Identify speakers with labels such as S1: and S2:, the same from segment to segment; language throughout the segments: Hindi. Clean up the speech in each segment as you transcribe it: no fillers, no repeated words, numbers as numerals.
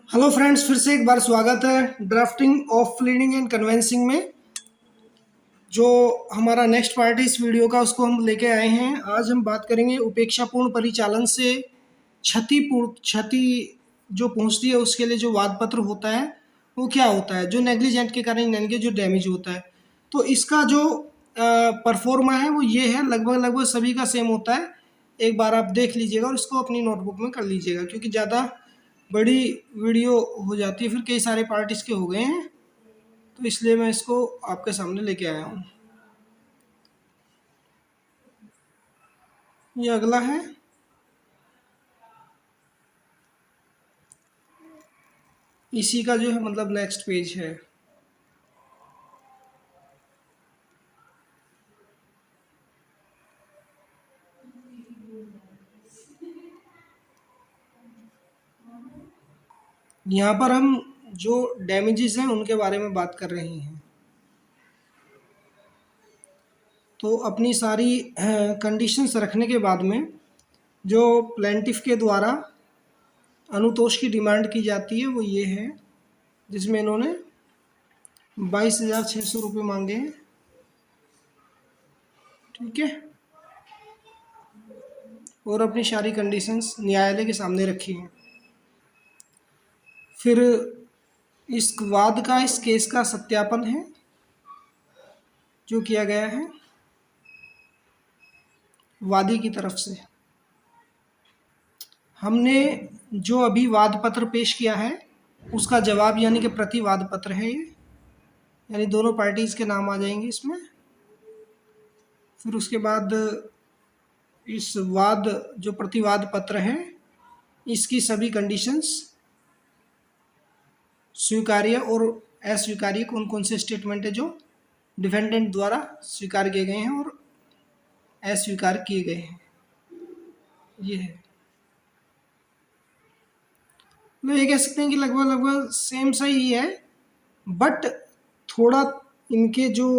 S1: हेलो फ्रेंड्स, फिर से एक बार स्वागत है drafting of pleading and convincing में। जो हमारा नेक्स्ट पार्ट है इस वीडियो का, उसको हम लेके आए हैं। आज हम बात करेंगे उपेक्षापूर्ण परिचालन से क्षति जो पहुंचती है, उसके लिए जो वाद पत्र होता है वो क्या होता है, जो नेग्लिजेंट के कारण यानी कि जो डैमेज होता है। तो इसका जो परफॉर्मा है वो ये है, लगभग लगभग सभी का सेम होता है। एक बार आप देख लीजिएगा और इसको अपनी नोटबुक में कर लीजिएगा, क्योंकि ज़्यादा बड़ी वीडियो हो जाती है, फिर कई सारे पार्ट इसके हो गए हैं, तो इसलिए मैं इसको आपके सामने लेके आया हूँ। ये अगला है। इसी का जो है मतलब नेक्स्ट पेज है। यहाँ पर हम जो डैमेजेस हैं उनके बारे में बात कर रहे हैं। तो अपनी सारी कंडीशंस रखने के बाद में जो प्लेंटिफ के द्वारा अनुतोष की डिमांड की जाती है वो ये है, जिसमें इन्होंने 22,600 रुपये मांगे हैं। ठीक है, और अपनी सारी कंडीशंस न्यायालय के सामने रखी हैं। फिर इस वाद का, इस केस का सत्यापन है जो किया गया है वादी की तरफ से। हमने जो अभी वाद पत्र पेश किया है उसका जवाब यानी कि प्रतिवाद पत्र है ये, यानी दोनों पार्टीज के नाम आ जाएंगे इसमें। फिर उसके बाद इस वाद जो प्रतिवाद पत्र है इसकी सभी कंडीशंस स्वीकार्य और अस्वीकार्य कौन कौन से स्टेटमेंट है जो डिफेंडेंट द्वारा स्वीकार किए गए हैं और अस्वीकार किए गए हैं, ये है। तो ये कह सकते हैं कि लगभग लगभग सेम सा ही है, बट थोड़ा इनके जो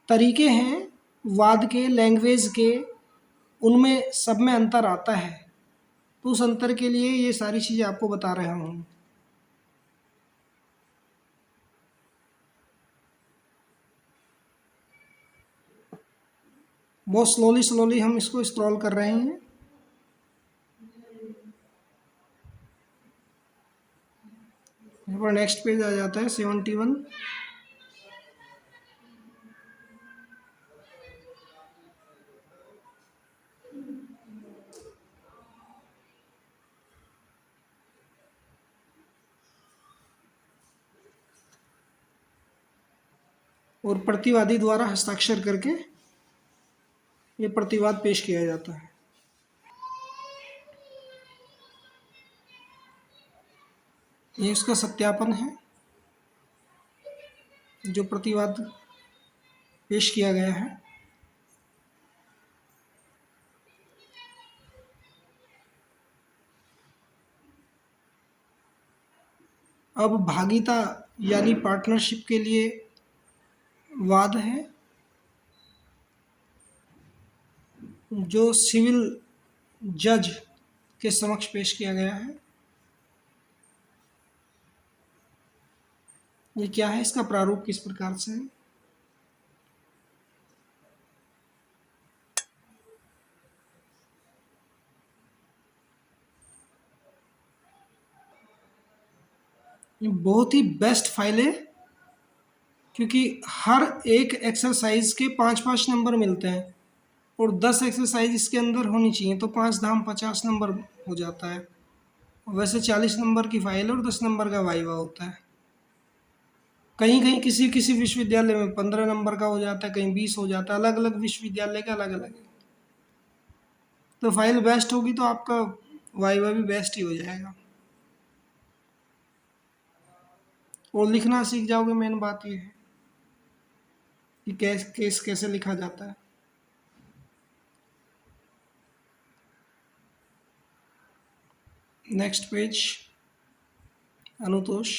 S1: तरीके हैं वाद के, लैंग्वेज के, उनमें सब में अंतर आता है। तो उस अंतर के लिए ये सारी चीज़ें आपको बता रहा हूँ। बहुत स्लोली स्लोली हम इसको स्क्रॉल कर रहे हैं। यहाँ पर नेक्स्ट पेज आ जाता है 71। और प्रतिवादी द्वारा हस्ताक्षर करके ये प्रतिवाद पेश किया जाता है। ये इसका सत्यापन है जो प्रतिवाद पेश किया गया है। अब भागीता यानी पार्टनरशिप के लिए वाद है जो सिविल जज के समक्ष पेश किया गया है। ये क्या है, इसका प्रारूप किस प्रकार से है। ये बहुत ही बेस्ट फाइल है, क्योंकि हर एक एक्सरसाइज के 5-5 नंबर मिलते हैं और 10 एक्सरसाइज इसके अंदर होनी चाहिए, तो 5 धाम 50 नंबर हो जाता है। वैसे 40 नंबर की फाइल और 10 नंबर का वाइवा होता है। कहीं कहीं किसी किसी विश्वविद्यालय में 15 नंबर का हो जाता है, कहीं 20 हो जाता है, अलग अलग विश्वविद्यालय का अलग अलग है। तो फाइल बेस्ट होगी तो आपका वाइवा भी बेस्ट ही हो जाएगा और लिखना सीख जाओगे। मेन बात ये है कि केस कैसे लिखा जाता है। Next page, Anutosh.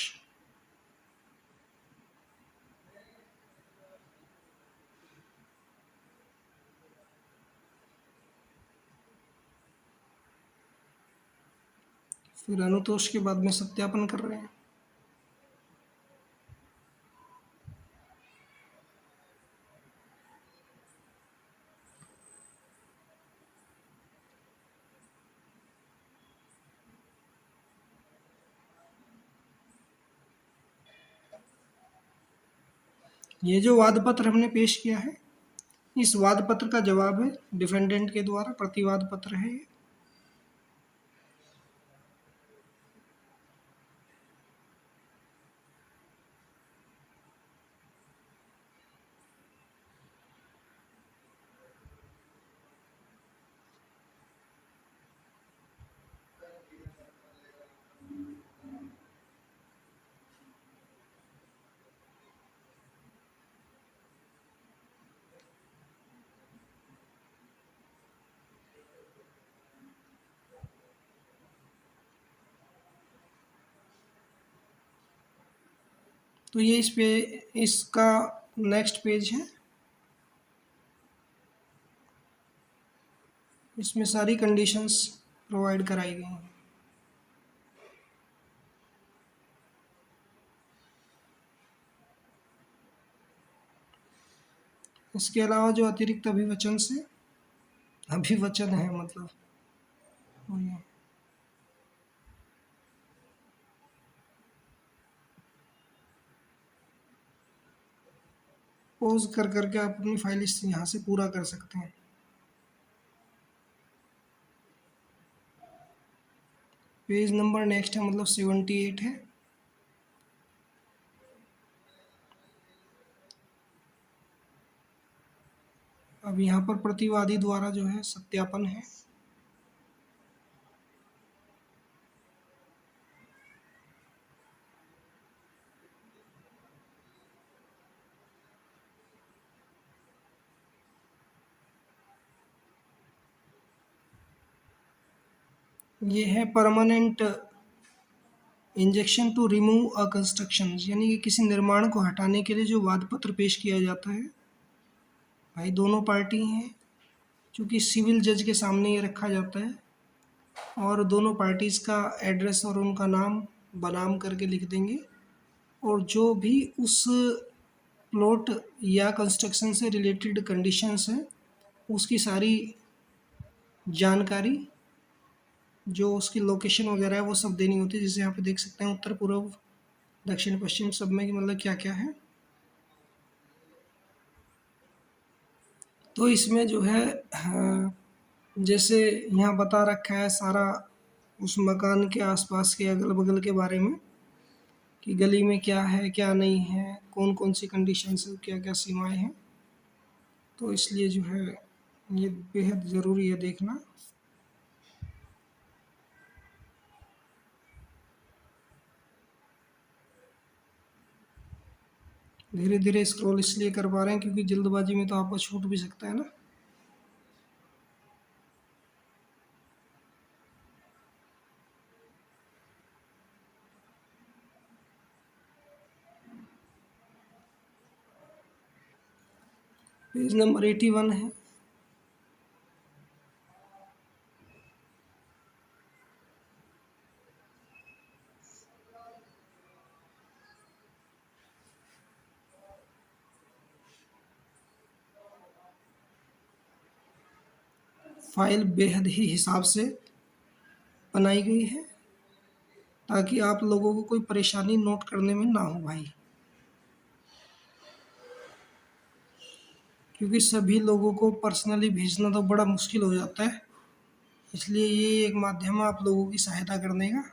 S1: फिर अनुतोष के बाद में सत्यापन कर रहे हैं। ये जो वाद पत्र हमने पेश किया है, इस वाद पत्र का जवाब है डिफेंडेंट के द्वारा प्रतिवाद पत्र है। तो ये इसका नेक्स्ट पेज है। इसमें सारी कंडीशंस प्रोवाइड कराई गई हैं। इसके अलावा जो अतिरिक्त अभिवचन है मतलब वो ये पॉज कर करके आप अपनी फाइल इस यहाँ से पूरा कर सकते हैं। पेज नंबर नेक्स्ट है मतलब 78 है। अब यहाँ पर प्रतिवादी द्वारा जो है सत्यापन है। ये है permanent injection to remove a construction, यानी कि किसी निर्माण को हटाने के लिए जो वाद पत्र पेश किया जाता है। भाई दोनों पार्टी हैं, क्योंकि सिविल जज के सामने ये रखा जाता है और दोनों पार्टीज़ का एड्रेस और उनका नाम बनाम करके लिख देंगे, और जो भी उस प्लॉट या कंस्ट्रक्शन से रिलेटेड कंडीशंस हैं उसकी सारी जानकारी, जो उसकी लोकेशन वगैरह है वो सब देनी होती है। जैसे यहाँ पे देख सकते हैं उत्तर पूर्व दक्षिण पश्चिम सब में कि मतलब क्या क्या है। तो इसमें जो है जैसे यहाँ बता रखा है सारा उस मकान के आसपास के अगल बगल के बारे में, कि गली में क्या है क्या नहीं है, कौन कौन सी कंडीशंस है, क्या क्या सीमाएं हैं। तो इसलिए जो है ये बेहद ज़रूरी है देखना। धीरे धीरे स्क्रॉल इसलिए कर पा रहे हैं क्योंकि जल्दबाजी में तो आपको छूट भी सकता है ना। पेज नंबर 81 है। फाइल बेहद ही हिसाब से बनाई गई है ताकि आप लोगों को कोई परेशानी नोट करने में ना हो भाई, क्योंकि सभी लोगों को पर्सनली भेजना तो बड़ा मुश्किल हो जाता है। इसलिए ये एक माध्यम है आप लोगों की सहायता करने का।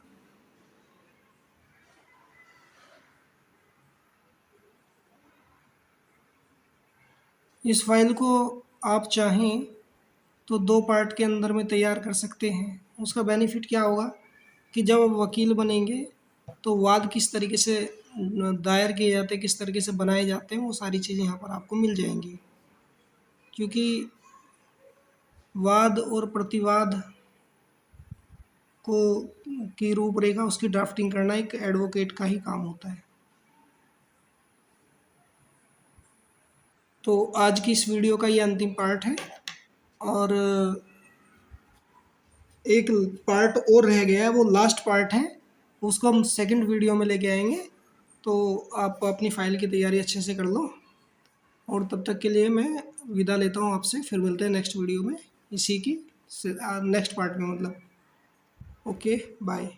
S1: इस फाइल को आप चाहें तो 2 पार्ट के अंदर में तैयार कर सकते हैं। उसका बेनिफिट क्या होगा कि जब आप वकील बनेंगे तो वाद किस तरीके से दायर किए जाते हैं, किस तरीके से बनाए जाते हैं, वो सारी चीज़ें यहाँ पर आपको मिल जाएंगी। क्योंकि वाद और प्रतिवाद को की रूपरेखा उसकी ड्राफ्टिंग करना एक एडवोकेट का ही काम होता है। तो आज की इस वीडियो का ये अंतिम पार्ट है, और एक पार्ट और रह गया है, वो लास्ट पार्ट है, उसको हम सेकंड वीडियो में लेके आएंगे। तो आप अपनी फ़ाइल की तैयारी अच्छे से कर लो, और तब तक के लिए मैं विदा लेता हूँ आपसे। फिर मिलते हैं नेक्स्ट वीडियो में, इसी की नेक्स्ट पार्ट में मतलब। Okay, bye.